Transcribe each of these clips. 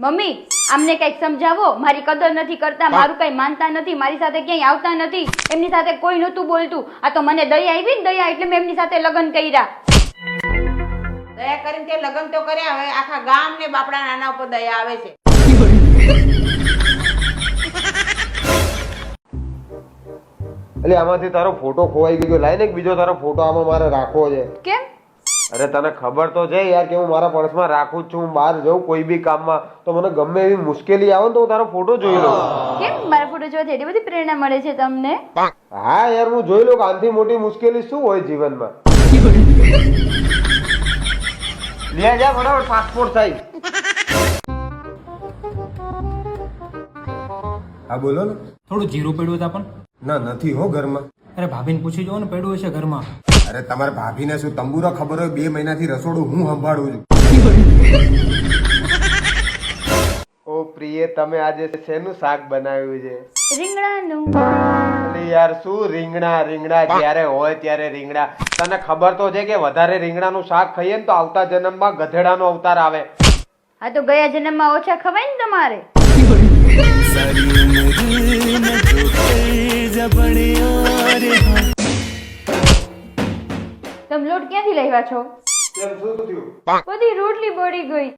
Mummy આમને કઈક સમજાવો, મારી કદર નથી કરતા, મારું કઈ માનતા નથી, મારી સાથે ક્યાંય આવતા નથી, એમની સાથે કોઈ નહોતું બોલતું. આ તો મને દયા આવી ને, દયા એટલે મેં એમની સાથે લગ્ન કર્યા. દયા કરીને તે લગ્ન તો કર્યા, હવે આખા ગામ ને બાપડા નાના ઉપર દયા આવે છે. એટલે આમાંથી તારો ફોટો ખોવાઈ ગયો, લાઈને એક બીજો તારો ફોટો આમાં મારે રાખવો છે. કેમ? અરે તને ખબર તો છે યાર કે હું મારા પર્સમાં રાખું જ છું. હું બહાર જઉં કોઈ બી કામમાં તો મને ગમે એવી મુશ્કેલી આવે ને તો હું તારો ફોટો જોઈ લઉં. કેમ? મારા ફોટો જોવાથી એટલી બધી પ્રેરણા મળે છે તમને? હા યાર, હું જોઈ લઉં કે આનાથી મોટી મુશ્કેલી શું હોય જીવનમાં. લે જા ફટાફટ પાસપોર્ટ સાઈઝ. હા બોલો ને. થોડું જીરું પડ્યું હતા પણ. ના નથી હો ઘરમાં. અરે ભાભીને પૂછી જુઓ ને, પડ્યું હશે ઘરમાં. અરે તમારે ભાભીને શું તંબુરો ખબર હોય? 2 મહિનાથી રસોડું હું સંભાળું છું. ઓ પ્રિય, તમે આજે શેનું શાક બનાવ્યું છે? રીંગણાનું. અરે યાર શું રીંગણા રીંગણા, જ્યારે હોય ત્યારે રીંગણા. તને ખબર તો છે કે વધારે રીંગણાનું શાક ખાઈએ ને તો આવતા જન્મમાં ગધેડાનો અવતાર આવે. આ તો ગયા જન્મમાં ઓછા ખવાય ને તમારે. તમે લોટ ક્યાંથી લાવ્યા છો? કેમ શું થયું? બધી રોટલી બળી ગઈ.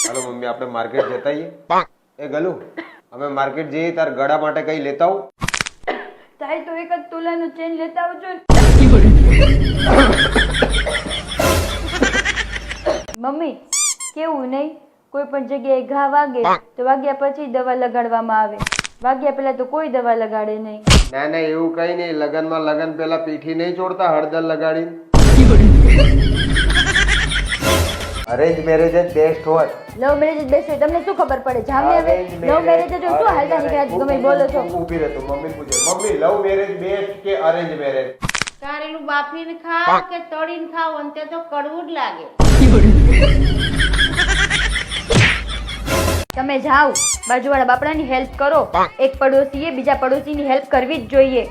હાલો મમ્મી, આપણે માર્કેટ જતા આવીએ. એ ગલુ, અમે માર્કેટ જઈએ, તાર ગળા માટે કઈ લેતા આવું. તાઈ તો એક જ તોલાનું ચેન લેતા આવજો ને. મમ્મી કેવું નહીં, કોઈ પણ જગ્યાએ ઘા વાગે તો વાગ્યા પછી દવા લગાડવામાં આવે, વાગ્યા પહેલા તો કોઈ દવા લગાડે નહીં. ના ના, એવું કઈ નહીં. લગન પેલા પીઠી નહીં છોડતા હળદર લગાડીને. અરેન્જ મેરેજ જ બેસ્ટ હોય. લવ મેરેજ બેસ્ટ હોય. તમને શું ખબર પડે? જામે હવે લવ મેરેજ જો શું હાલતા નીકળ્યા ગમે બોલો છો. ઊભી રહે તો મમ્મી પૂછે, મમ્મી લવ મેરેજ બેસ્ટ કે અરેન્જ મેરેજ? કારેલું બાફીને ખાવ કે તળીને ખાવ, અંતે તો કડવું જ લાગે. તમે જાઓ બાજુવાળા બાપડાની હેલ્પ કરો. એક પડોશીએ બીજા પડોશીની હેલ્પ કરવી જ જોઈએ.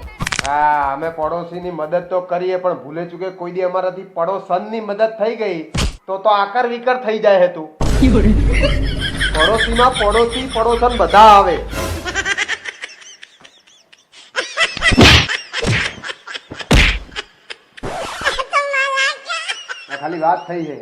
હા, અમે પડોશીની મદદ તો કરીએ, પણ ભૂલે ચૂકે કોઈ દી અમારાથી પડોશનની મદદ થઈ ગઈ તો આકર વિકર થઈ જાય હે તું. પડોશીમાં પડોશી પડોશન બધા આવે. ખાલી વાત થઈ છે.